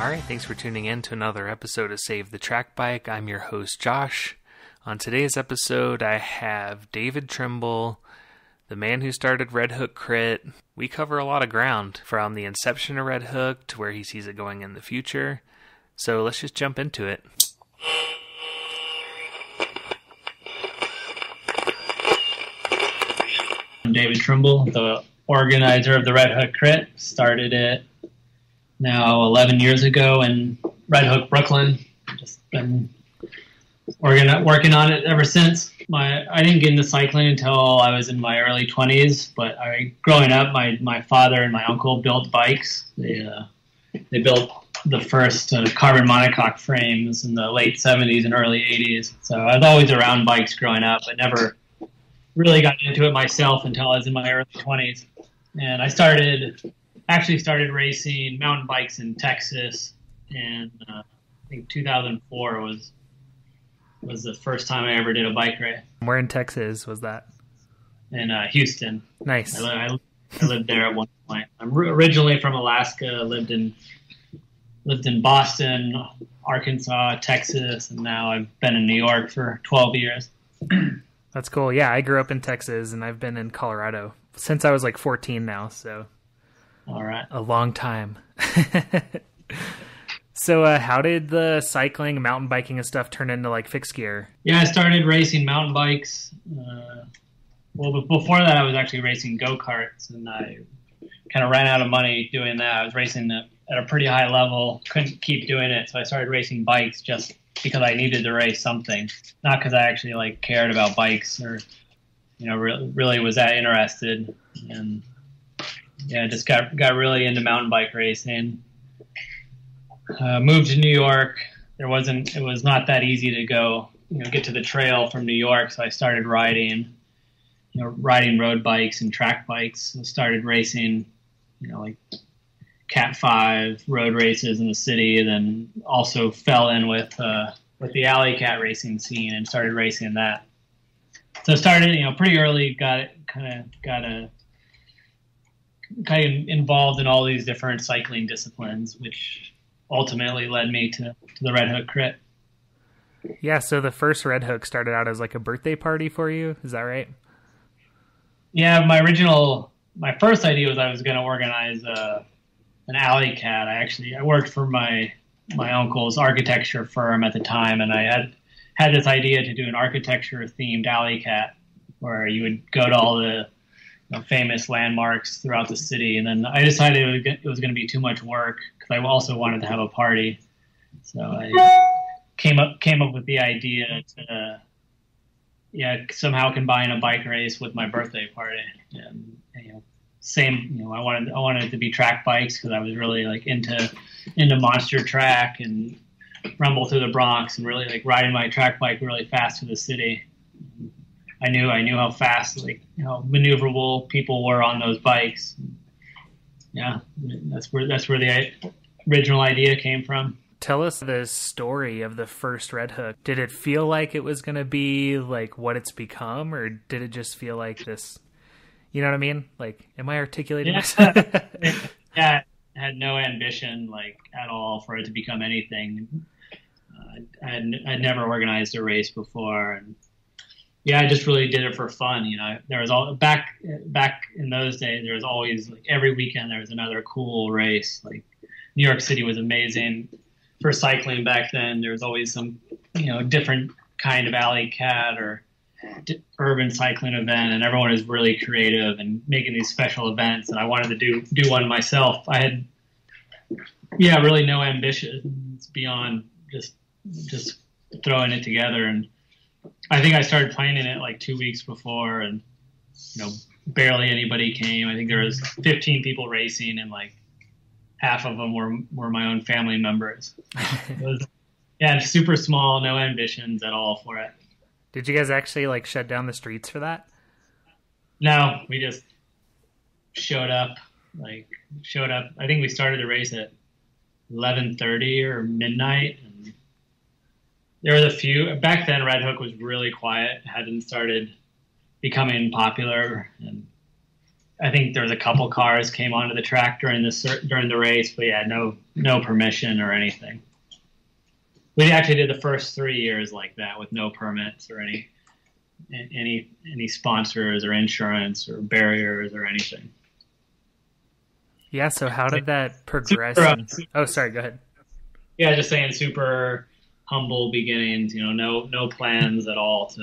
All right, thanks for tuning in to another episode of Save the Track Bike. I'm your host, Josh. On today's episode, I have David Trimble, the man who started Red Hook Crit. We cover a lot of ground, from the inception of Red Hook to where he sees it going in the future. So let's just jump into it. I'm David Trimble, the organizer of the Red Hook Crit. Started it now 11 years ago in Red Hook, Brooklyn. Just been working on it ever since. I didn't get into cycling until I was in my early 20s, but growing up, my father and my uncle built bikes. They built the first carbon monocoque frames in the late 70s and early 80s. So I was always around bikes growing up, but never really got into it myself until I was in my early 20s. And I started racing mountain bikes in Texas, and I think 2004 was the first time I ever did a bike race. Where in Texas was that? In Houston. Nice. I lived there at one point. I'm originally from Alaska. Lived in Boston, Arkansas, Texas, and now I've been in New York for 12 years. That's cool. Yeah, I grew up in Texas, and I've been in Colorado since I was like 14 now, so all right, a long time. So how did the cycling, mountain biking and stuff turn into like fixed gear? Yeah, I started racing mountain bikes. Well, before that, I was actually racing go-karts, and I kind of ran out of money doing that. I was racing at a pretty high level, couldn't keep doing it, so I started racing bikes just because I needed to race something, not because I actually cared about bikes or really was that interested. And yeah, just got really into mountain bike racing. Moved to New York. It was not that easy to go, get to the trail from New York. So I started riding road bikes and track bikes. I started racing, like Cat 5 road races in the city. Then also fell in with the alley cat racing scene and started racing that. So started, pretty early. Got involved in all these different cycling disciplines, which ultimately led me to the Red Hook Crit. Yeah, so the first Red Hook started out as like a birthday party for you, is that right? Yeah, my first idea was I was going to organize an alley cat. I worked for my uncle's architecture firm at the time, and I had this idea to do an architecture-themed alley cat where you would go to all the famous landmarks throughout the city. And then I decided it was going to be too much work because I also wanted to have a party. So I came up with the idea to somehow combine a bike race with my birthday party. And I wanted it to be track bikes because I was really into monster track and rumble through the Bronx and really riding my track bike really fast through the city. I knew how fast, how maneuverable people were on those bikes. Yeah, that's where the original idea came from. Tell us the story of the first Red Hook. Did it feel like it was going to be like what it's become, or did it just feel like this? You know what I mean? Am I articulating this? Yeah, I had no ambition at all for it to become anything. I'd never organized a race before, and yeah, I just really did it for fun. There was back in those days, there was always every weekend there was another cool race. New York City was amazing for cycling back then. There was always some different kind of alley cat or urban cycling event, and everyone is really creative and making these special events. And I wanted to do one myself. I had really no ambitions beyond just throwing it together. And I think I started planning it 2 weeks before, and barely anybody came. I think there was 15 people racing, and half of them were my own family members. It was super small, no ambitions at all for it. Did you guys actually shut down the streets for that? No, we just showed up. I think we started the race at 11:30 or midnight. And there was a few. Back then, Red Hook was really quiet. Hadn't started becoming popular, and I think there was a couple cars came onto the track during the race, but yeah, no permission or anything. We actually did the first 3 years like that with no permits or any sponsors or insurance or barriers or anything. Yeah. So how did that progress? Oh, sorry. Go ahead. Yeah, just saying, super humble beginnings. No plans at all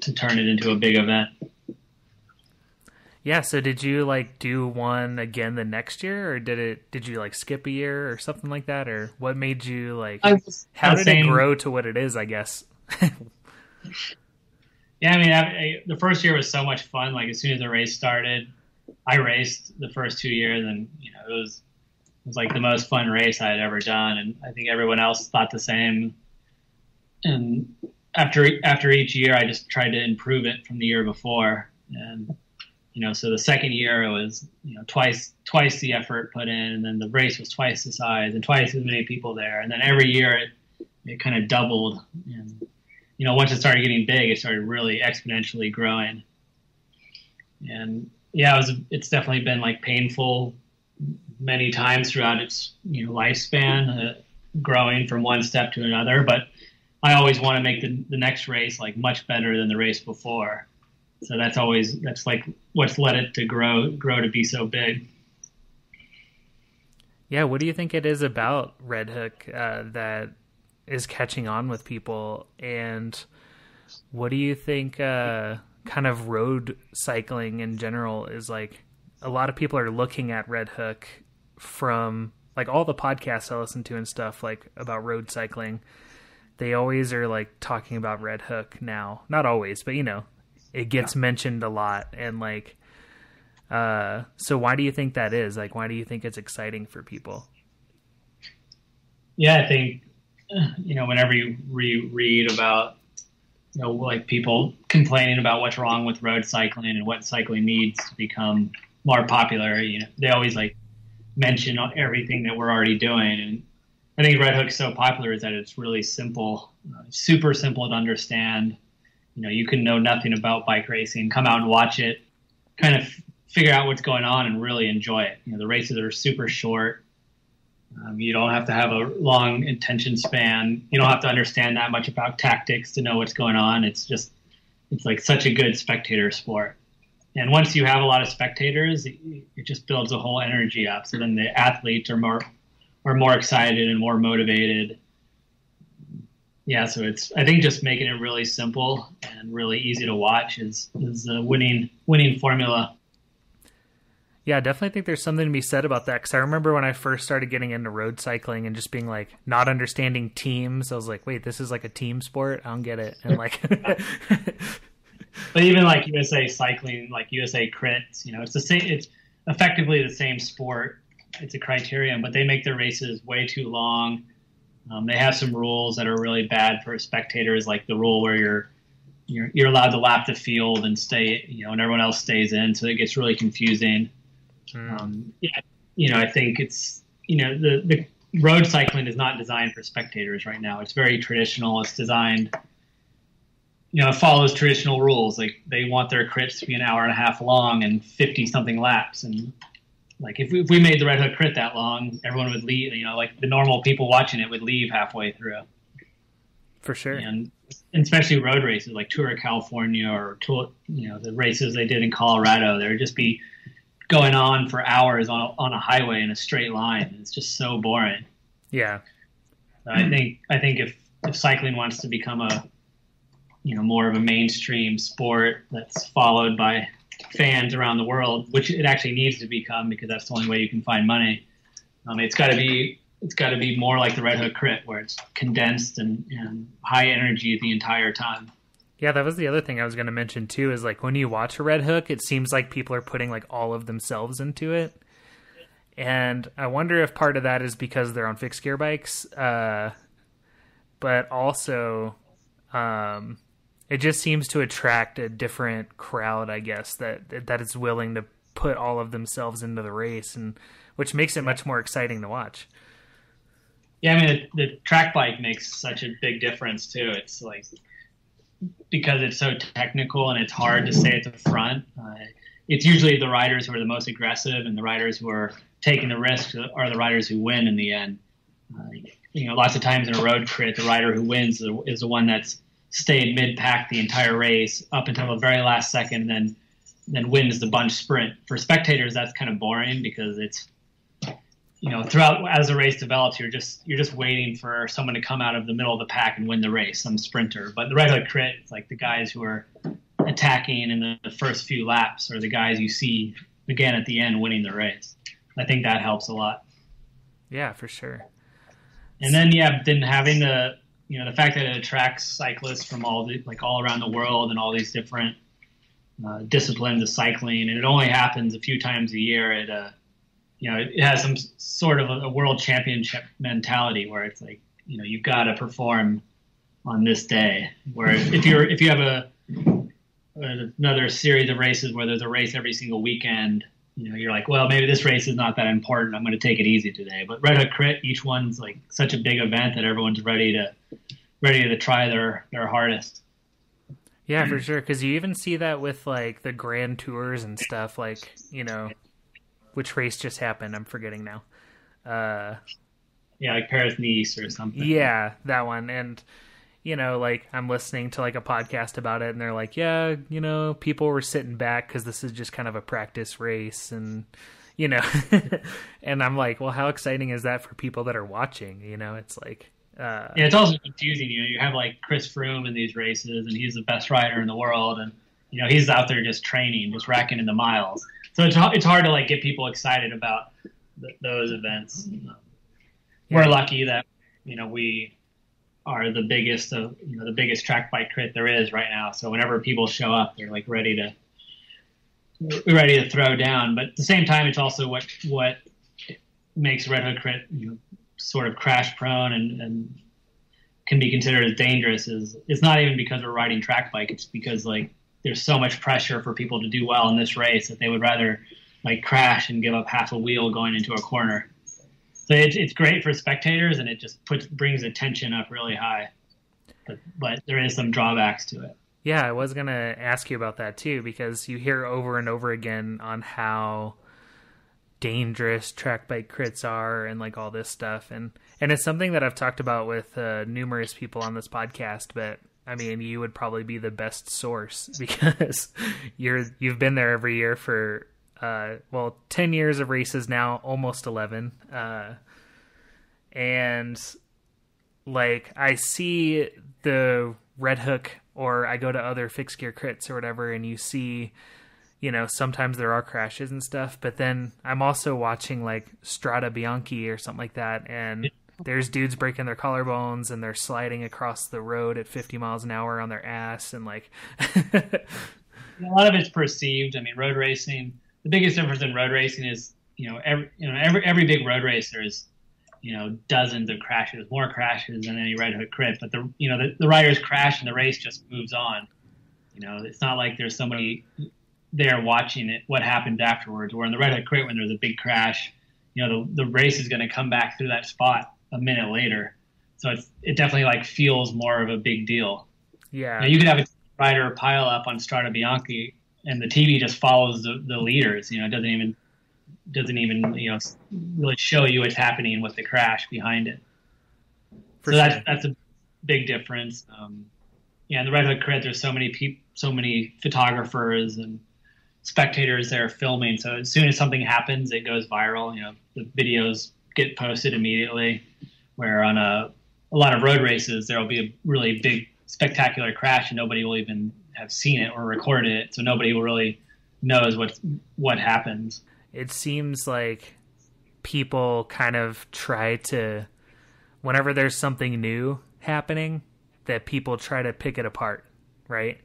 to turn it into a big event. Yeah, so did you do one again the next year, or did you skip a year or something like that, or what made you how did it grow to what it is, I guess? Yeah, I mean, the first year was so much fun. As soon as the race started, I raced the first 2 years, and it was the most fun race I had ever done, and I think everyone else thought the same. And after each year, I just tried to improve it from the year before, and so the second year it was twice the effort put in, and then the race was twice the size and twice as many people there, and then every year it kind of doubled. And once it started getting big, it started really exponentially growing. And yeah, it's definitely been painful many times throughout its lifespan, growing from one step to another. But I always want to make the next race much better than the race before. So that's what's led it to grow to be so big. Yeah, what do you think it is about Red Hook that is catching on with people, and what do you think kind of road cycling in general is like? A lot of people are looking at Red Hook from all the podcasts I listen to and stuff about road cycling. They always are talking about Red Hook now. Not always, but it gets mentioned a lot. And so why do you think that is? Why do you think it's exciting for people? Yeah, I think, whenever you read about, people complaining about what's wrong with road cycling and what cycling needs to become more popular, they always mention everything that we're already doing. And I think Red Hook's so popular is that it's really simple, super simple to understand. You can know nothing about bike racing, come out and watch it, kind of figure out what's going on and really enjoy it. The races are super short. You don't have to have a long attention span. You don't have to understand that much about tactics to know what's going on. It's such a good spectator sport. And once you have a lot of spectators, it just builds a whole energy up. So then the athletes are more excited and more motivated. Yeah, so I think just making it really simple and really easy to watch is a winning formula. Yeah, I definitely think there's something to be said about that, because I remember when I first started getting into road cycling and just being not understanding teams. I was like, wait, this is a team sport? I don't get it. And but even USA cycling, USA crits, it's the same. It's effectively the same sport. It's a criterium, but they make their races way too long. They have some rules that are really bad for spectators, like the rule where you're allowed to lap the field and stay, and everyone else stays in, so it gets really confusing. I think it's the road cycling is not designed for spectators right now. It's very traditional. It's designed. It follows traditional rules. They want their crits to be an hour and a half long and 50 something laps. And if we made the Red Hook crit that long, everyone would leave. The normal people watching it would leave halfway through. For sure. And especially road races like Tour of California or the races they did in Colorado, there would just be going on for hours on a highway in a straight line. It's just so boring. Yeah. I think if cycling wants to become a more of a mainstream sport that's followed by fans around the world, which it actually needs to become, because that's the only way you can find money. It's got to be more like the Red Hook crit, where it's condensed and high energy the entire time. Yeah, that was the other thing I was going to mention too, is when you watch a Red Hook, it seems like people are putting all of themselves into it. And I wonder if part of that is because they're on fixed gear bikes, but also it just seems to attract a different crowd, I guess, that is willing to put all of themselves into the race, and which makes it much more exciting to watch. Yeah, I mean, the track bike makes such a big difference too. It's because it's so technical and it's hard to stay at the front. it's usually the riders who are the most aggressive and the riders who are taking the risk are the riders who win in the end. Lots of times in a road crit, the rider who wins is the one that's stayed mid-pack the entire race up until the very last second, and then wins the bunch sprint. For spectators, that's kind of boring because it's, throughout as the race develops, you're just waiting for someone to come out of the middle of the pack and win the race, some sprinter. But the Red Hook crit, it's like the guys who are attacking in the first few laps are the guys you see again at the end winning the race. I think that helps a lot. Yeah, for sure. And then then having the fact that it attracts cyclists from all around the world and all these different disciplines of cycling, and it only happens a few times a year. It has some sort of a world championship mentality where it's like, you've got to perform on this day. Where if you have another series of races where there's a race every single weekend, you're like, well, maybe this race is not that important. I'm going to take it easy today. But Red Hook Crit, each one's like such a big event that everyone's ready to try their hardest. Yeah, for sure. Because you even see that with like the Grand Tours and stuff. Like, which race just happened? I'm forgetting now. Like Paris-Nice or something. Yeah, that one. And I'm listening to like a podcast about it, and they're like, yeah, people were sitting back because this is just kind of a practice race, and and I'm like, well, how exciting is that for people that are watching? It's like, it's also confusing. You have like Chris Froome in these races, and he's the best rider in the world, and he's out there just training, just racking in the miles. So it's hard to like get people excited about those events. We're lucky that we are the biggest track bike crit there is right now. So whenever people show up, they're like ready to throw down. But at the same time, it's also what makes Red Hook crit sort of crash prone and can be considered as dangerous. It's not even because we're riding track bike. It's because like there's so much pressure for people to do well in this race that they would rather like crash and give up half a wheel going into a corner. So it's great for spectators, and it just brings the tension up really high. But there is some drawbacks to it. Yeah, I was going to ask you about that too, because you hear over and over again on how dangerous track bike crits are and like all this stuff. And it's something that I've talked about with numerous people on this podcast, but I mean, you would probably be the best source because you've been there every year for 10 years of races now, almost 11. And like I see the Red Hook, or I go to other fixed gear crits or whatever, and you see, sometimes there are crashes and stuff, but then I'm also watching like Strada Bianchi or something like that, and there's dudes breaking their collarbones and they're sliding across the road at 50 miles an hour on their ass, and like a lot of it's perceived. I mean, road racing, the biggest difference in road racing is, every big road race there's, dozens of crashes, more crashes than any Red Hook crit. But the riders crash and the race just moves on. It's not like there's somebody there watching it, what happens afterwards. Or in the Red Hook crit, when there's a big crash, the race is going to come back through that spot a minute later. So it definitely like feels more of a big deal. Yeah. Now, you could have a rider pile up on Strada Bianchi, and the TV just follows the leaders. It doesn't even really show you what's happening with the crash behind it. So that's a big difference. In the Red Hook crit, there's so many photographers and spectators there filming. So as soon as something happens, it goes viral. The videos get posted immediately. Where on a lot of road races, there will be a really big, spectacular crash, and nobody will even have seen it or recorded it. So nobody will really knows what happens. It seems like people kind of try to, whenever there's something new happening, that people try to pick it apart, right?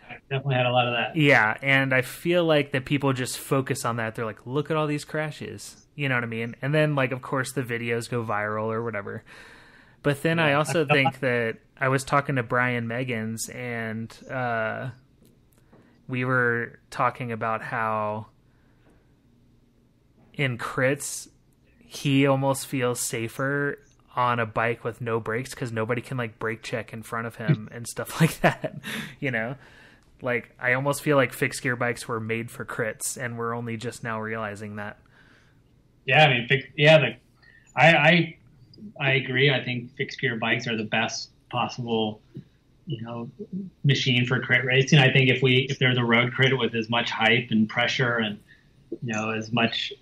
I definitely had a lot of that. Yeah, and I feel like that people just focus on that. They're like, look at all these crashes. You know what I mean? And then, like, of course, the videos go viral or whatever. But then I also think that I was talking to Brian Meggins, and we were talking about how in crits, he almost feels safer on a bike with no brakes because nobody can like brake check in front of him and stuff like that, Like, I almost feel like fixed gear bikes were made for crits, and we're only just now realizing that. Yeah, I mean, I agree. I think fixed gear bikes are the best possible, machine for crit racing. I think if there's a road crit with as much hype and pressure and as much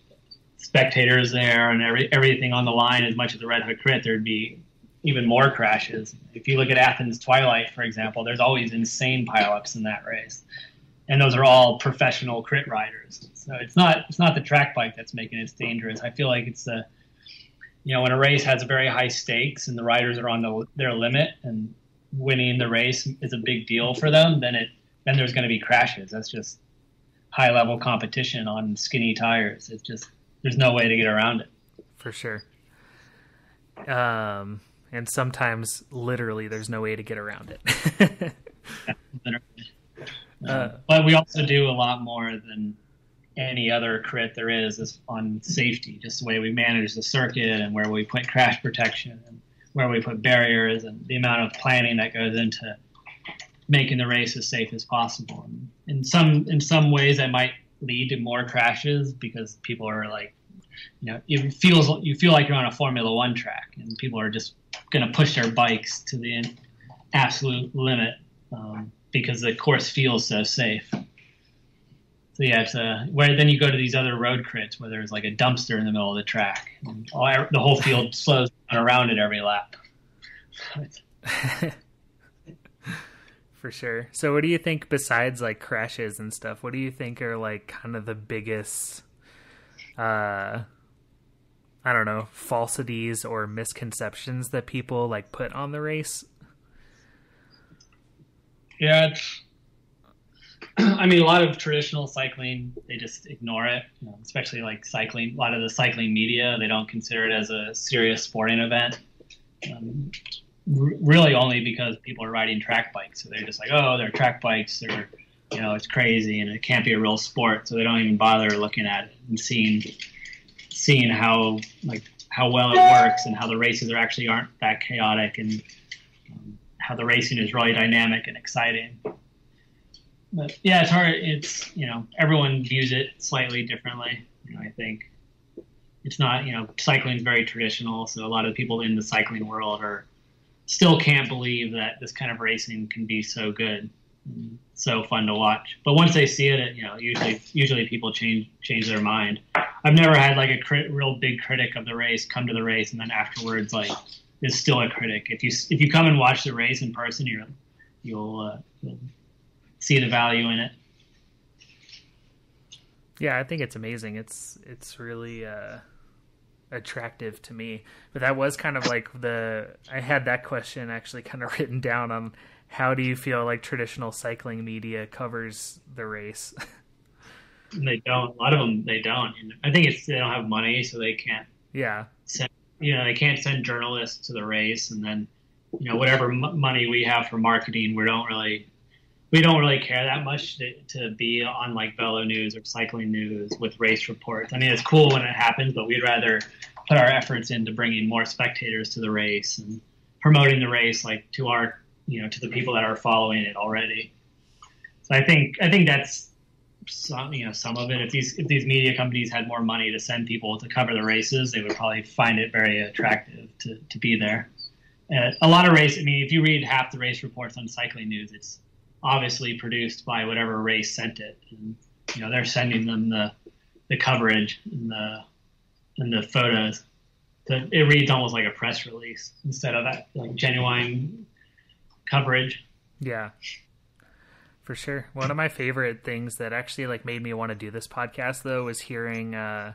spectators there and everything on the line as much as the Red Hook crit, there'd be even more crashes. If you look at Athens Twilight, for example, there's always insane pileups in that race, and those are all professional crit riders. So it's not the track bike that's making it dangerous. I feel like it's when a race has very high stakes and the riders are on their limit and winning the race is a big deal for them, then there's going to be crashes. That's just high level competition on skinny tires. It's just, there's no way to get around it. For sure. And sometimes literally there's no way to get around it. Yeah, literally. But we also do a lot more than any other crit there is on safety, just the way we manage the circuit and where we put crash protection and where we put barriers and the amount of planning that goes into making the race as safe as possible. And in some ways that might lead to more crashes because people are like, you feel like you're on a Formula One track and people are just going to push their bikes to the absolute limit because the course feels so safe. So yeah, it's where then you go to these other road crits where there's like a dumpster in the middle of the track, and the whole field slows down around it every lap. For sure. So, what do you think besides like crashes and stuff? What do you think are like kind of the biggest, I don't know, falsities or misconceptions that people like put on the race? Yeah, I mean, a lot of traditional cycling, they just ignore it, especially like cycling. A lot of the cycling media, they don't consider it as a serious sporting event. Really only because people are riding track bikes. So they're just like, oh, they're track bikes. They're, it's crazy and it can't be a real sport. So they don't even bother looking at it and seeing how well it works and how the races aren't that chaotic and how the racing is really dynamic and exciting. But yeah, it's hard. It's, everyone views it slightly differently. I think it's not, cycling is very traditional. So a lot of people in the cycling world still can't believe that this kind of racing can be so good and so fun to watch. But once they see it, usually people change their mind. I've never had like a real big critic of the race come to the race and then afterwards like is still a critic. If you come and watch the race in person, you'll see the value in it. Yeah, I think it's amazing. It's really attractive to me. But that was kind of like I had that question actually kind of written down on how do you feel like traditional cycling media covers the race? They don't. A lot of them, they don't. I think they don't have money, so they can't. Yeah. They can't send journalists to the race, and then, whatever money we have for marketing, we don't really care that much to be on like Velo News or Cycling News with race reports. I mean, it's cool when it happens, but we'd rather put our efforts into bringing more spectators to the race and promoting the race, like to our, to the people that are following it already. So I think that's some of it. If these media companies had more money to send people to cover the races, they would probably find it very attractive to be there. A lot of race. I mean, if you read half the race reports on Cycling News, it's obviously produced by whatever race sent it, and they're sending them the coverage and the photos. So it reads almost like a press release instead of that like genuine coverage. Yeah, for sure. One of my favorite things that actually like made me want to do this podcast though was hearing I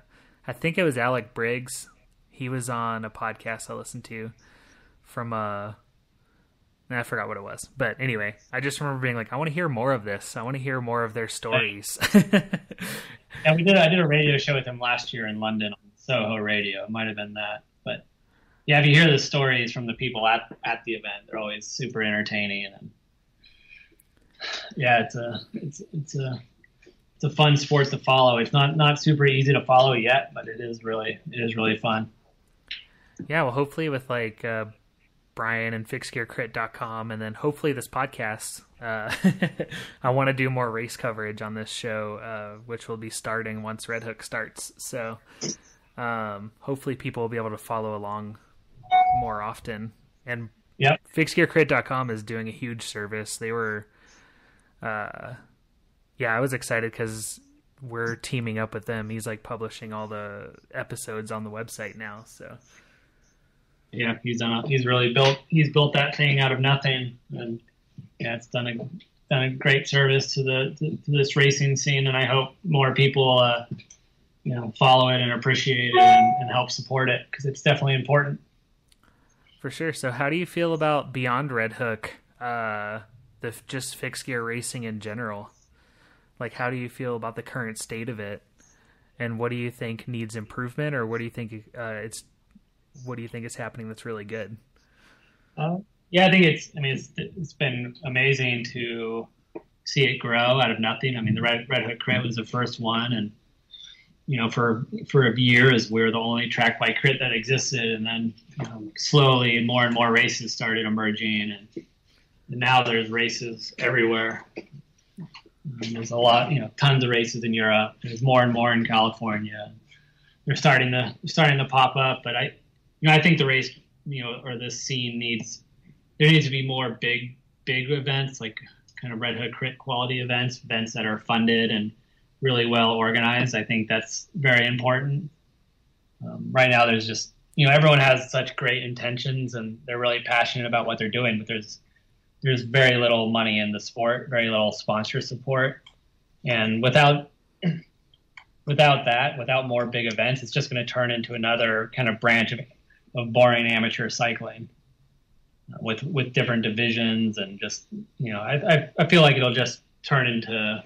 think it was Alec Briggs. He was on a podcast I listened to from I forgot what it was. But anyway, I just remember being like, I want to hear more of this. I want to hear more of their stories. Yeah, I did a radio show with him last year in London on Soho Radio. It might have been that. But yeah, if you hear the stories from the people at the event, they're always super entertaining. And yeah, it's a fun sport to follow. It's not super easy to follow yet, but it is really fun. Yeah, well, hopefully with like Brian and fixedgearcrit.com, and then hopefully this podcast. I want to do more race coverage on this show, which will be starting once Red Hook starts. So hopefully people will be able to follow along more often. And fixedgearcrit.com is doing a huge service. They were, I was excited because we're teaming up with them. He's like publishing all the episodes on the website now. So yeah, he's built that thing out of nothing, and it's done a great service to this racing scene. And I hope more people follow it and appreciate it and help support it, because it's definitely important. For sure. So how do you feel about beyond Red Hook, just fixed gear racing in general? Like, how do you feel about the current state of it, and what do you think needs improvement, or what do you think is happening that's really good? I think it's been amazing to see it grow out of nothing. I mean, the Red Hook Crit was the first one, and for years we were the only track bike crit that existed, and then slowly more and more races started emerging, and now there's races everywhere. There's a lot, tons of races in Europe. There's more and more in California. They're starting to pop up, but I think the race, or this scene needs to be more big events, like kind of Red Hook Crit quality events that are funded and really well organized. I think that's very important. Right now, there's just, everyone has such great intentions and they're really passionate about what they're doing, but there's very little money in the sport, very little sponsor support. And without more big events, it's just going to turn into another kind of branch of boring amateur cycling with different divisions. And just, I feel like it'll just turn into,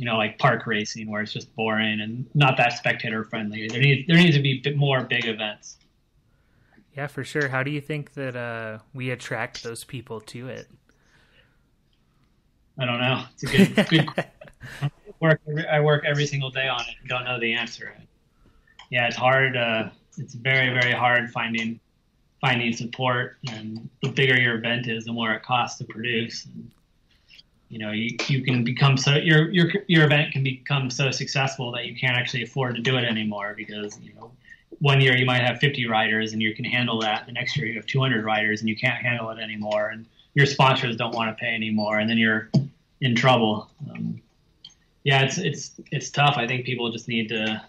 like park racing, where it's just boring and not that spectator friendly. There needs to be more big events. Yeah, for sure. How do you think that we attract those people to it? I don't know. It's a good I work every single day on it and don't know the answer. Yeah, it's hard. It's very, very hard finding support, and the bigger your event is, the more it costs to produce. And, you can become your event can become so successful that you can't actually afford to do it anymore, because one year you might have 50 riders and you can handle that. The next year you have 200 riders and you can't handle it anymore, and your sponsors don't want to pay anymore, and then you're in trouble. It's tough. I think people just need to,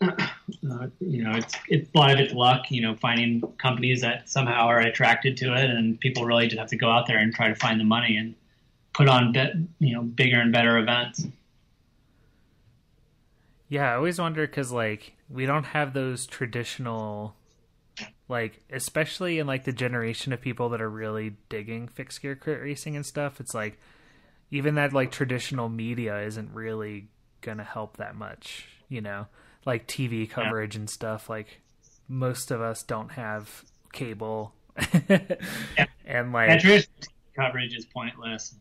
it's a lot of it's luck, finding companies that somehow are attracted to it, and people really just have to go out there and try to find the money and put on, bigger and better events. Yeah, I always wonder, because we don't have those traditional, especially in the generation of people that are really digging fixed gear crit racing and stuff. It's even that traditional media isn't really gonna help that much, TV coverage and stuff. Most of us don't have cable. Yeah. And traditional coverage is pointless.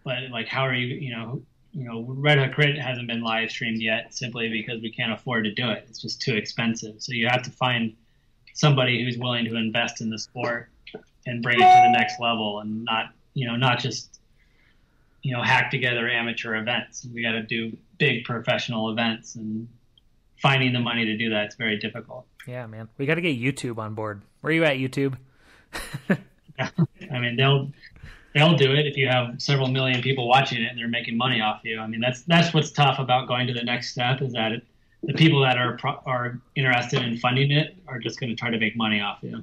But how are you, Red Hook Crit hasn't been live streamed yet, simply because we can't afford to do it. It's just too expensive. So you have to find somebody who's willing to invest in the sport and bring it to the next level, and not just, hack together amateur events. We got to do big professional events, and finding the money to do that is very difficult. Yeah, man. We got to get YouTube on board. Where are you at, YouTube? Yeah. I mean, they'll do it if you have several million people watching it and they're making money off you. I mean, that's what's tough about going to the next step, is that the people that are interested in funding it are just going to try to make money off you.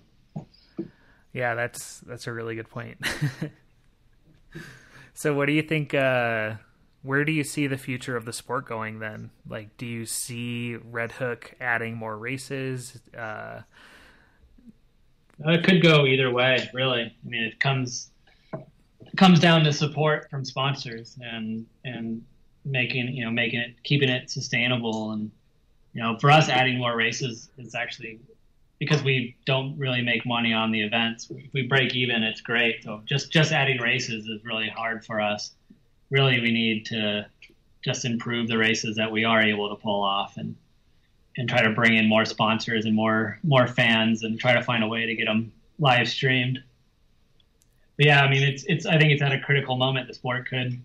Yeah, that's a really good point. So what do you think, where do you see the future of the sport going then? Do you see Red Hook adding more races? It could go either way, really. I mean, it comes down to support from sponsors and keeping it sustainable. And, for us, adding more races is actually, because we don't really make money on the events. If we break even, it's great. So just adding races is really hard for us. Really, we need to just improve the races that we are able to pull off. And and try to bring in more sponsors and more fans and try to find a way to get them live streamed. But yeah, I mean, it's I think it's at a critical moment. The sport could,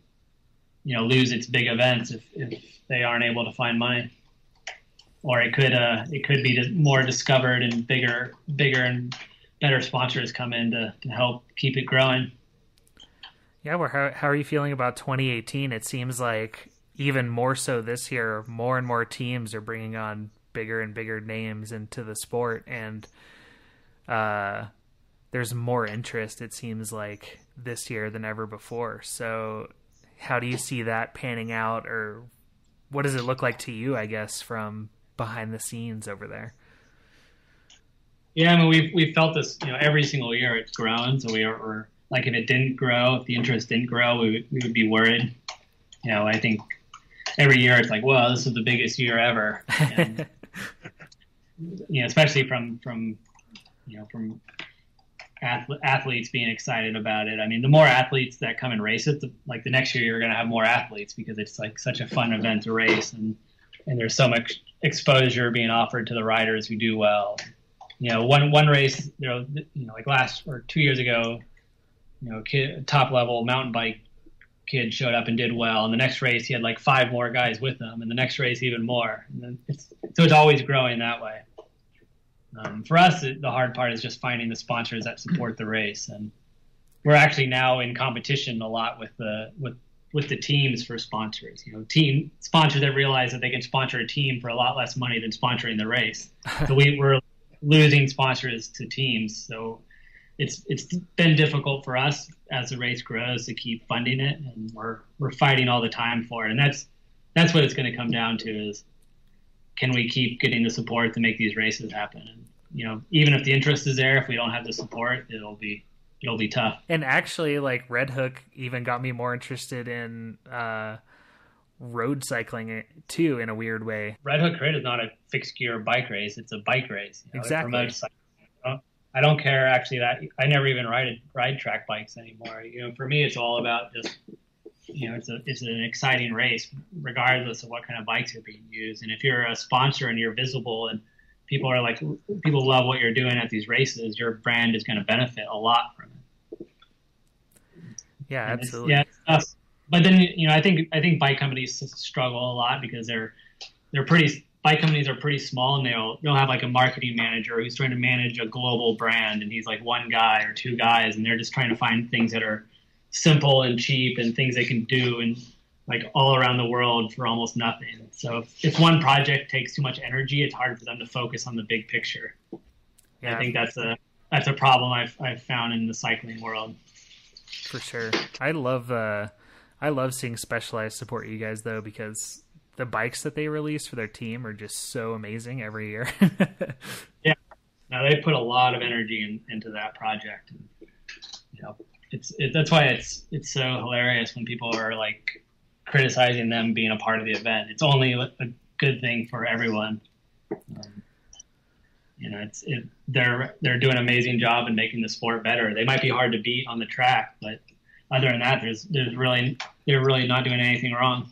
lose its big events if they aren't able to find money, or it could be more discovered and bigger and better sponsors come in to help keep it growing. Yeah, well, how are you feeling about 2018? It seems like even more so this year, more and more teams are bringing on bigger and bigger names into the sport, and there's more interest, it seems like, this year than ever before. So how do you see that panning out, or what does it look like to you, I guess, from behind the scenes over there? Yeah, I mean, we've felt this, every single year it's grown. So we're like, if it didn't grow, if the interest didn't grow, we would be worried. I think every year it's like, well, this is the biggest year ever. And, especially from athletes being excited about it. I mean, the more athletes that come and race it, the next year you're going to have more athletes, because it's like such a fun event to race, and there's so much exposure being offered to the riders who do well. One race, like last or 2 years ago, top level mountain bike kid showed up and did well. And the next race, he had like 5 more guys with him, and the next race even more. And then it's always growing that way. For us, the hard part is just finding the sponsors that support the race, and we're actually now in competition a lot with the teams for sponsors. Team sponsors that realize that they can sponsor a team for a lot less money than sponsoring the race. So we're losing sponsors to teams. So it's been difficult for us as the race grows to keep funding it, and we're fighting all the time for it. And that's what it's going to come down to, is can we keep getting the support to make these races happen? And even if the interest is there, if we don't have the support, it'll be tough. And actually, like, Red Hook even got me more interested in road cycling too, in a weird way. Red Hook Crit is not a fixed gear bike race; it's a bike race. Exactly. It promotes cycling. I don't care actually that I never even ride track bikes anymore. For me, it's all about just it's an exciting race regardless of what kind of bikes are being used. And if you're a sponsor and you're visible and people love what you're doing at these races, your brand is going to benefit a lot from it. Yeah, absolutely. But then I think bike companies struggle a lot because bike companies are pretty small, and they'll have like a marketing manager who's trying to manage a global brand, and he's like one guy or 2 guys, and they're just trying to find things that are simple and cheap and things they can do and like all around the world for almost nothing. So if one project takes too much energy, it's hard for them to focus on the big picture. Yeah. I think that's a problem I've found in the cycling world. For sure. I love seeing Specialized support you guys, though, because the bikes that they release for their team are just so amazing every year. Yeah. No, they put a lot of energy into that project. That's why it's so hilarious when people are like criticizing them being a part of the event. It's only a good thing for everyone. They're doing an amazing job in making the sport better. They might be hard to beat on the track, but other than that, they're really not doing anything wrong.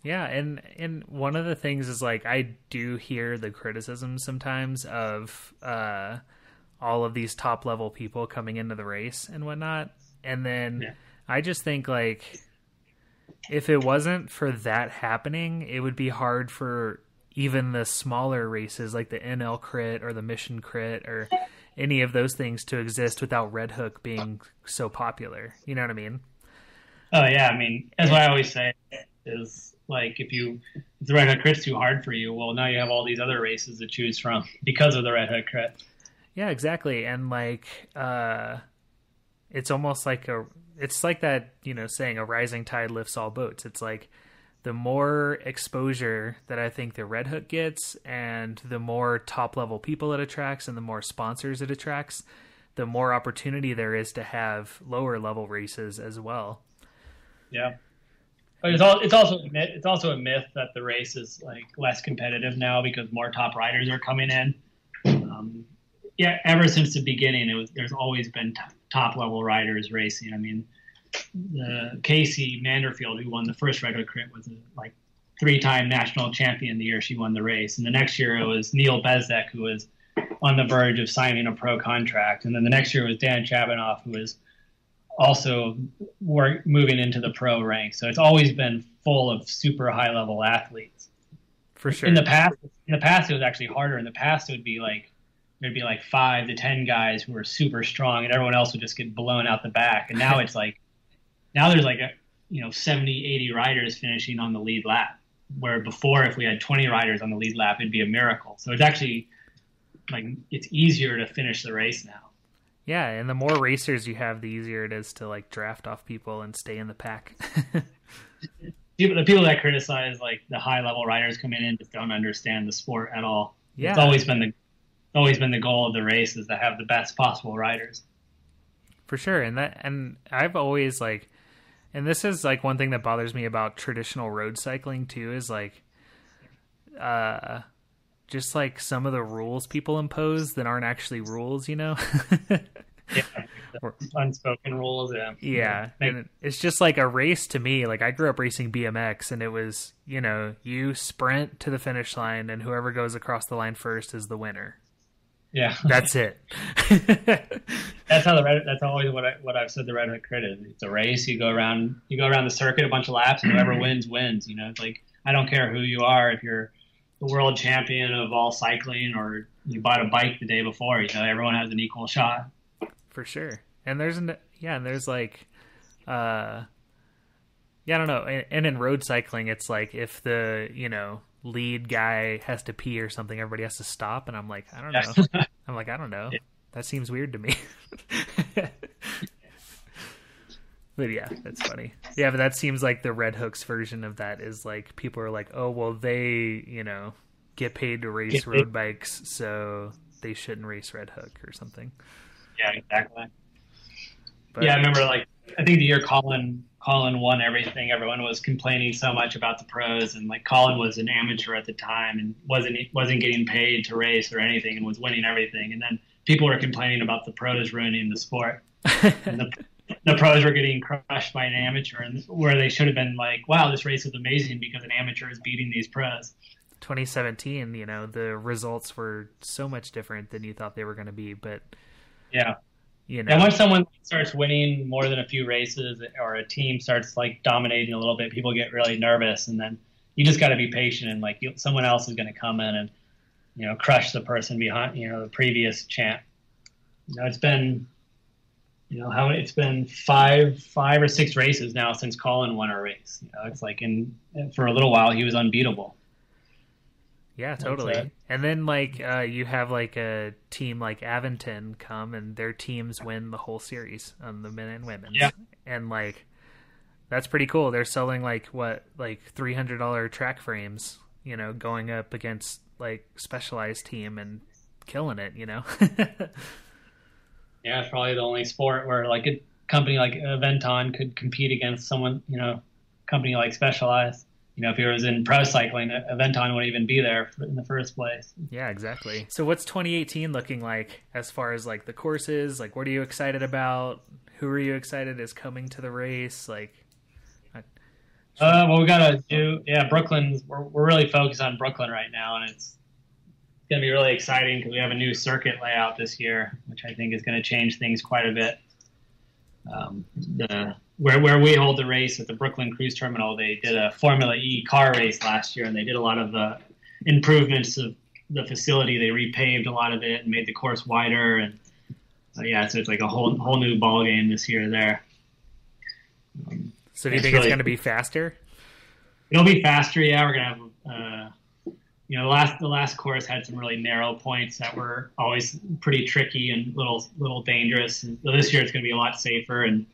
Yeah, and one of the things is, like, I do hear the criticism sometimes of all of these top level people coming into the race and whatnot, and then I just think, like, if it wasn't for that happening, it would be hard for even the smaller races like the NL Crit or the Mission Crit or any of those things to exist without Red Hook being so popular. You know what I mean? Oh yeah, I mean, that's what I always say is, like, if the Red Hook Crit's too hard for you, well, now you have all these other races to choose from because of the Red Hook Crit. Yeah, exactly. And like, it's almost like it's like that, saying a rising tide lifts all boats. It's like the more exposure that I think the Red Hook gets, and the more top level people it attracts, and the more sponsors it attracts, the more opportunity there is to have lower level races as well. Yeah. But it's also a myth that the race is like less competitive now because more top riders are coming in. Ever since the beginning, there's always been top level riders racing. I mean, the Casey Manderfield, who won the first Red Hook Crit, was 3-time national champion the year she won the race. And the next year it was Neil Bezdek, who was on the verge of signing a pro contract. And then the next year was Dan Chabanoff, who was also moving into the pro ranks. So it's always been full of super high level athletes. For sure. In the past, it was actually harder. In the past, there'd be like 5 to 10 guys who were super strong, and everyone else would just get blown out the back. And now it's like, there's like 70, 80 riders finishing on the lead lap, where before, if we had 20 riders on the lead lap, it'd be a miracle. So it's actually like, it's easier to finish the race now. Yeah, and the more racers you have, the easier it is to like draft off people and stay in the pack. The people that criticize like the high level riders coming in just don't understand the sport at all. Yeah. It's always been the goal of the race, is to have the best possible riders. For sure. And I've always like, and this is like one thing that bothers me about traditional road cycling too, is like just like some of the rules people impose that aren't actually rules, Yeah. Unspoken rules. Yeah. And it's just like a race to me. Like, I grew up racing BMX, and it was, you sprint to the finish line, and whoever goes across the line first is the winner. Yeah. That's it. That's always what I've said the Red Hook Crit is. It's a race. You go around the circuit a bunch of laps, and whoever wins. It's like, I don't care who you are, if you're the world champion of all cycling or you bought a bike the day before, everyone has an equal shot. For sure. And there's like, I don't know. And in road cycling, it's like, if the, lead guy has to pee or something, everybody has to stop. And I'm like, I don't know. I don't know. Yeah. That seems weird to me. But yeah, that's funny. Yeah, but that seems like the Red Hook's version of that is like, people are like, oh, well, they, get paid to race road bikes, so they shouldn't race Red Hook or something. Yeah, exactly. But, yeah, I remember, like, I think the year Colin won everything, everyone was complaining so much about the pros, and like, Colin was an amateur at the time and wasn't getting paid to race or anything, and was winning everything. And then people were complaining about the pros ruining the sport. And the pros were getting crushed by an amateur, and where they should have been like, wow, this race is amazing because an amateur is beating these pros. 2017, the results were so much different than you thought they were going to be, but yeah. And once someone starts winning more than a few races, or a team starts like dominating a little bit, people get really nervous, and then you just got to be patient, and like, someone else is going to come in and crush the person behind the previous champ. It's been it's been five or six races now since Colin won a race. It's like, for a little while he was unbeatable. Yeah, totally. And then like you have like a team like Aventon come, and their teams win the whole series on the men and women's. Yeah. And like, that's pretty cool. They're selling like $300 track frames, going up against like Specialized team and killing it, Yeah, it's probably the only sport where like a company like Aventon could compete against someone, company like Specialized. If it was in pro cycling, Aventon wouldn't even be there in the first place. Yeah, exactly. So what's 2018 looking like as far as like the courses? Like, what are you excited about? Who are you excited is coming to the race? Like, well, we got to do, Brooklyn. We're really focused on Brooklyn right now, and it's going to be really exciting because we have a new circuit layout this year, which I think is going to change things quite a bit. Where we hold the race at the Brooklyn Cruise Terminal, they did a Formula E car race last year, and they did a lot of the improvements of the facility. They repaved a lot of it and made the course wider, and so it's like a whole new ball game this year there. So do you think it's going to be faster? It'll be faster, yeah. We're going to have the last course had some really narrow points that were always pretty tricky and little dangerous. And so this year it's going to be a lot safer, and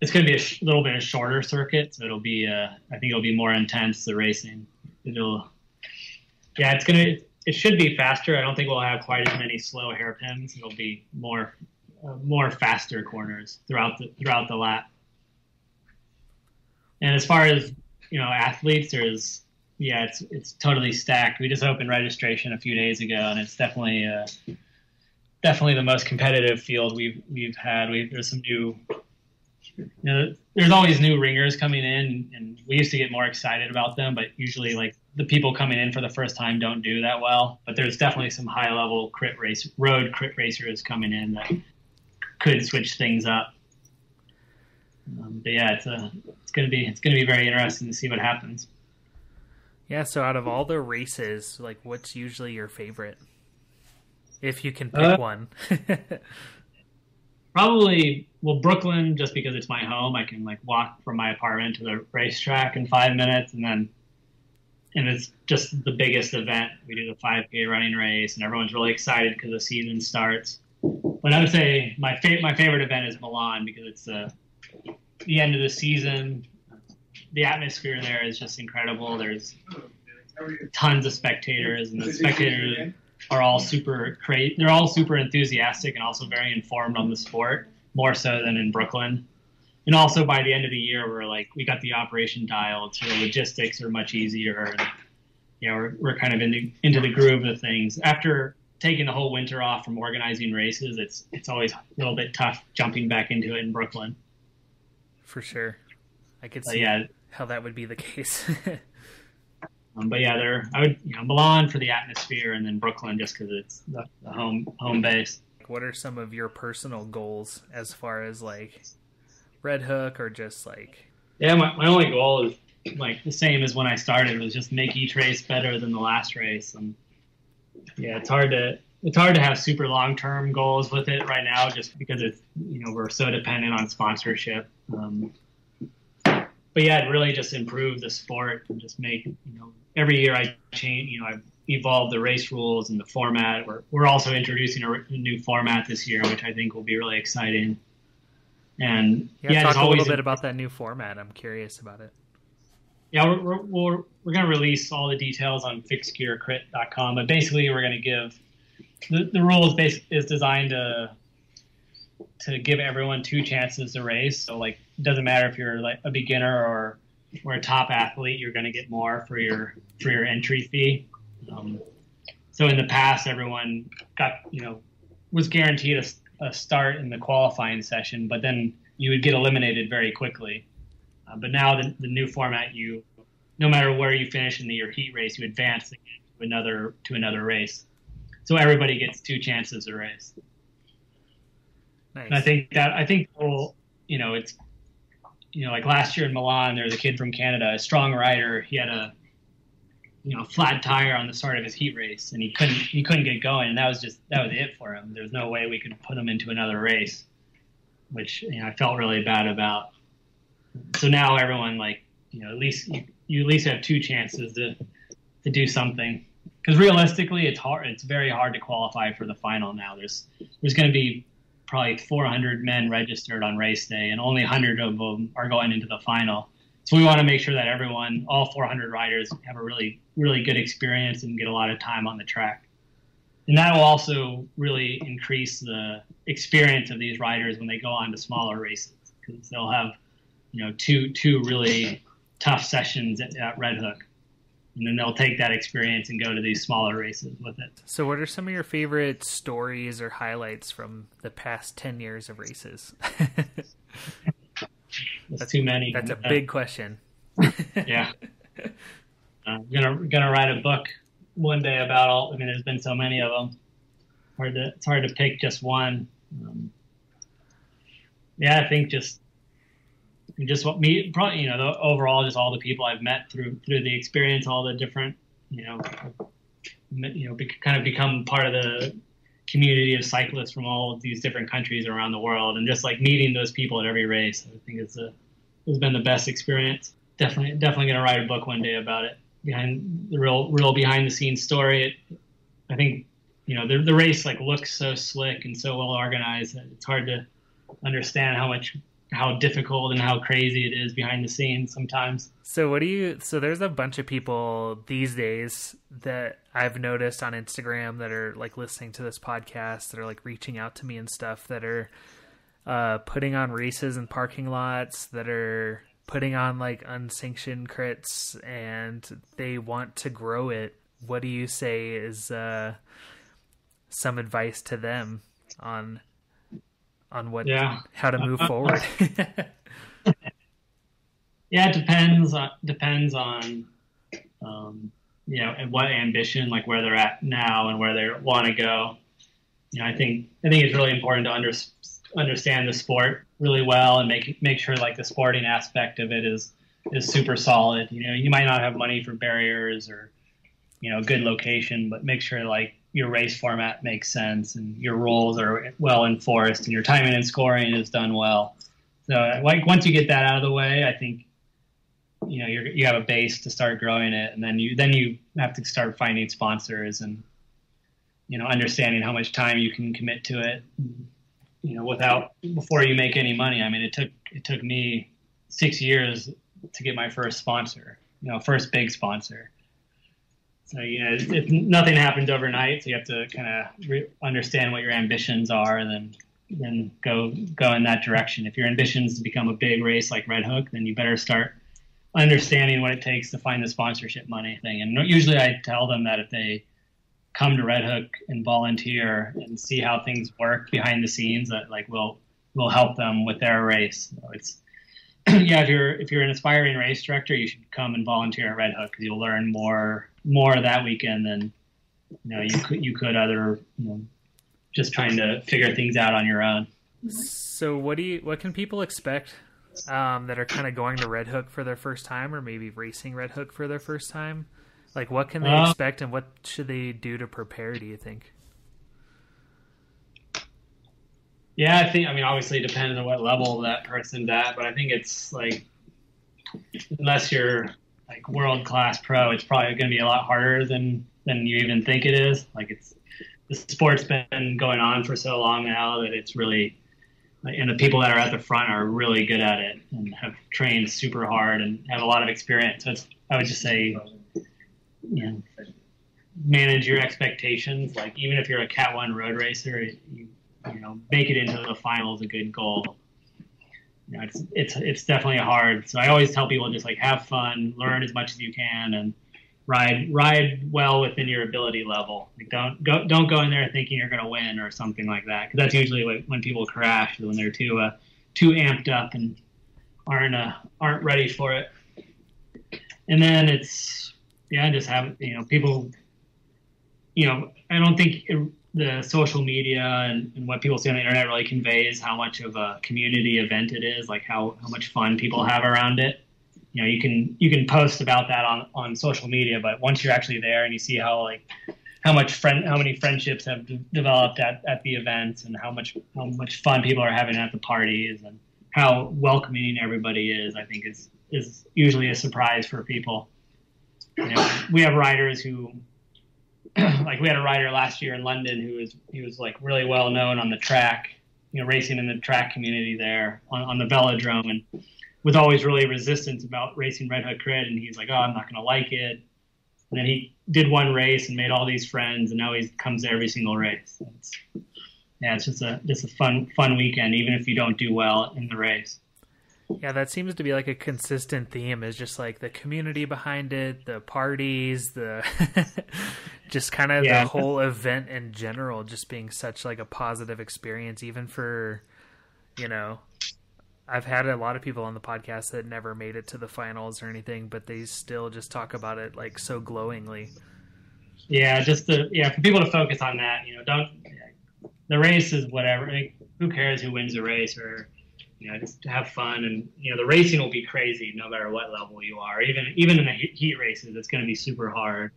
it's going to be a little bit of shorter circuit, so it'll be I think it'll be more intense, the racing. It should be faster. I don't think we'll have quite as many slow hairpins. It'll be more faster corners throughout the lap. And as far as athletes, it's totally stacked. We just opened registration a few days ago, and it's definitely the most competitive field we've had. There's there's always new ringers coming in, and we used to get more excited about them, but usually like the people coming in for the first time don't do that well. But there's definitely some high level road crit racers coming in that could switch things up. But yeah, it's gonna be very interesting to see what happens. Yeah. So out of all the races, like, what's usually your favorite, if you can pick one? Probably, Brooklyn, just because it's my home. I can like walk from my apartment to the racetrack in 5 minutes, and it's just the biggest event. We do the 5K running race, and everyone's really excited because the season starts. But I would say my favorite event is Milan, because it's the end of the season. The atmosphere there is just incredible. There's tons of spectators, and the spectators are all super crazy. They're all super enthusiastic and also very informed on the sport, more so than in Brooklyn. And also by the end of the year, we got the operation dialed, so the logistics are much easier. And, we're kind of into the groove of things. After taking the whole winter off from organizing races, it's always a little bit tough jumping back into it in Brooklyn. For sure. I could see how that would be the case. But yeah, Milan for the atmosphere, and then Brooklyn just because it's the home base. What are some of your personal goals as far as like Red Hook, or just like? Yeah, my only goal is like the same as when I started, was just make each race better than the last race. And yeah, it's hard to have super long-term goals with it right now, just because it's, we're so dependent on sponsorship. But yeah, it really just improved the sport and just make, every year I change, I've evolved the race rules and the format. We're also introducing a new format this year, which I think will be really exciting. And talk a little bit about that new format. I'm curious about it. Yeah, we're going to release all the details on fixedgearcrit.com, but basically we're going to give the rule is designed to give everyone 2 chances to race. So like, it doesn't matter if you're like a beginner or a top athlete, you're going to get more for your entry fee. So in the past, everyone got, was guaranteed a start in the qualifying session, but then you would get eliminated very quickly. But now the new format, no matter where you finish in your heat race, you advance again to another race. So everybody gets 2 chances to race. Nice. And I think it's, like last year in Milan, there was a kid from Canada, a strong rider. He had a, flat tire on the start of his heat race, and he couldn't get going. And that was it for him. There's no way we could put him into another race, which, I felt really bad about. So now everyone, at least you at least have 2 chances to do something. Because realistically, it's hard. It's very hard to qualify for the final now. There's going to be probably 400 men registered on race day, and only 100 of them are going into the final. So we want to make sure that all 400 riders have a really, really good experience and get a lot of time on the track. And that will also really increase the experience of these riders when they go on to smaller races, because they'll have, two really tough sessions at Red Hook. And then they'll take that experience and go to these smaller races with it. So what are some of your favorite stories or highlights from the past 10 years of races? That's too many. That's a big question. Yeah. I'm gonna write a book one day about all. I mean, there's been so many of them. It's hard to pick just one. I think just what me, probably, overall, just all the people I've met through the experience, all the different, kind of become part of the community of cyclists from all of these different countries around the world, and just like meeting those people at every race. I think it's been the best experience. Definitely going to write a book one day about it, behind the real behind the scenes story. I think, the race looks so slick and so well organized that it's hard to understand how difficult and how crazy it is behind the scenes sometimes. So there's a bunch of people these days that I've noticed on Instagram that are listening to this podcast, that are reaching out to me and stuff, that are putting on races in parking lots, that are putting on unsanctioned crits, and they want to grow it. What do you say is some advice to them on on Yeah. how to move forward? Yeah, it depends on and what ambition, like where they're at now and where they want to go. I think it's really important to understand the sport really well and make sure like the sporting aspect of it is super solid. You might not have money for barriers or good location, but make sure like your race format makes sense and your rules are well enforced and your timing and scoring is done well. So like once you get that out of the way, I think you have a base to start growing it, and then you have to start finding sponsors and understanding how much time you can commit to it. Before you make any money. I mean, it took me 6 years to get my first sponsor, first big sponsor. So nothing happens overnight. So you have to kind of understand what your ambitions are, and then go in that direction. If your ambition is to become a big race like Red Hook, then you better start understanding what it takes to find the sponsorship money thing. And usually I tell them that if they come to Red Hook and volunteer and see how things work behind the scenes, that like we'll help them with their race. So it's if you're an aspiring race director, you should come and volunteer at Red Hook because you'll learn more that weekend than you could other just trying to figure things out on your own. So what can people expect that are kind of going to Red Hook for their first time, or maybe racing Red Hook for their first time? Like, what can they expect, and what should they do to prepare, do you think? Yeah, obviously it depends on what level that person's at, but I think it's like, unless you're like world-class pro, it's probably going to be a lot harder than you even think it is. Like the sport's been going on for so long now that it's really, and the people that are at the front are really good at it and have trained super hard and have a lot of experience. So I would just say, manage your expectations. Like even if you're a Cat 1 road racer, make it into the final is a good goal. It's definitely hard. So I always tell people just like have fun, learn as much as you can, and ride well within your ability level. Like don't go in there thinking you're going to win or something like that, because that's usually when people crash, when they're too amped up and aren't ready for it. And then it's just have people. I don't think the social media and what people see on the internet really conveys how much of a community event it is, like how much fun people have around it. You can post about that on social media, but once you're actually there and you see how many friendships have developed at the events, and how much fun people are having at the parties, and how welcoming everybody is, I think is usually a surprise for people. We have riders who, like we had a rider last year in London he was like really well known on the track, racing in the track community there on the velodrome, and was always really resistant about racing Red Hook Crit, and he's like, oh, I'm not going to like it. And then he did one race and made all these friends, and now he comes to every single race. It's just a fun weekend, even if you don't do well in the race. Yeah, that seems to be like a consistent theme, is just like the community behind it, the parties, the just kind of the whole event in general just being such like a positive experience, even for, I've had a lot of people on the podcast that never made it to the finals or anything, but they still just talk about it like so glowingly. Yeah, for people to focus on that, the race is whatever. Like, who cares who wins the race, or just have fun, and the racing will be crazy no matter what level you are. Even in the heat races, it's going to be super hard.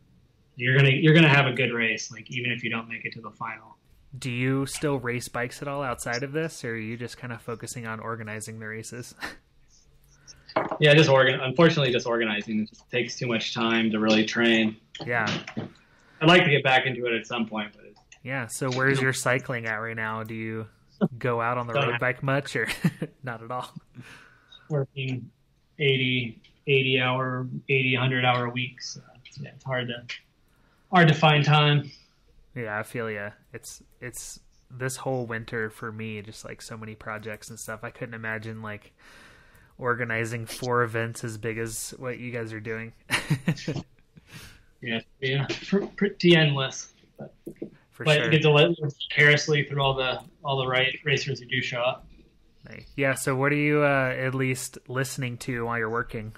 You're gonna have a good race, like even if you don't make it to the final. Do you still race bikes at all outside of this, or are you just kind of focusing on organizing the races? Yeah, unfortunately, just organizing. It just takes too much time to really train. Yeah. I'd like to get back into it at some point, but yeah. So where's your cycling at right now? Do you go out on the road bike much, or not at all? Working 100 hour weeks. It's hard to find time. Yeah, I feel ya. It's this whole winter for me, just like so many projects and stuff. I couldn't imagine like organizing 4 events as big as what you guys are doing. Yeah, pretty endless. But For but sure. you get to live vicariously through all the right racers who do show up. Nice. Yeah. So what are you at least listening to while you're working?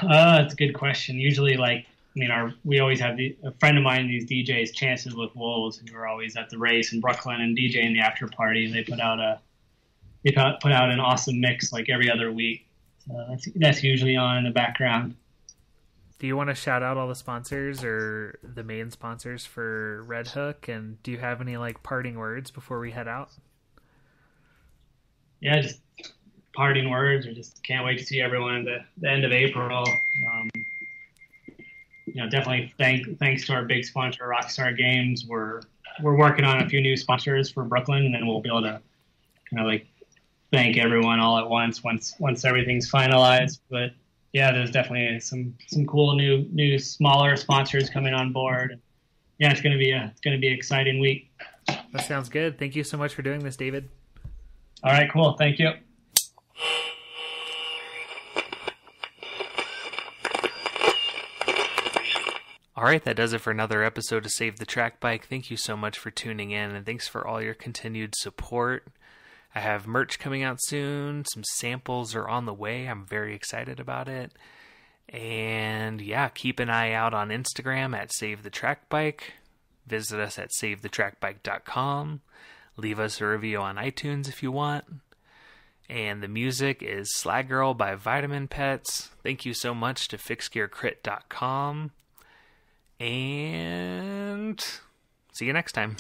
It's a good question. Usually, we always have a friend of mine, these DJs, Chances with Wolves, who are always at the race in Brooklyn and DJing the after party. And they put out an awesome mix like every other week. So that's usually on in the background. Do you want to shout out all the sponsors or the main sponsors for Red Hook? And do you have any like parting words before we head out? Yeah, just parting words, or just can't wait to see everyone at the end of April. Definitely thanks to our big sponsor, Rockstar Games. We're working on a few new sponsors for Brooklyn, and then we'll be able to kind of like thank everyone all at once everything's finalized. But yeah, there's definitely some cool new smaller sponsors coming on board. Yeah, it's gonna be an exciting week. That sounds good. Thank you so much for doing this, David. All right, cool. Thank you. All right, that does it for another episode of Save the Track Bike. Thank you so much for tuning in, and thanks for all your continued support. I have merch coming out soon. Some samples are on the way. I'm very excited about it. And yeah, keep an eye out on Instagram at Save the Track Bike. Visit us at SaveTheTrackBike.com. Leave us a review on iTunes if you want. And the music is Slag Girl by Vitamin Pets. Thank you so much to FixGearCrit.com. And see you next time.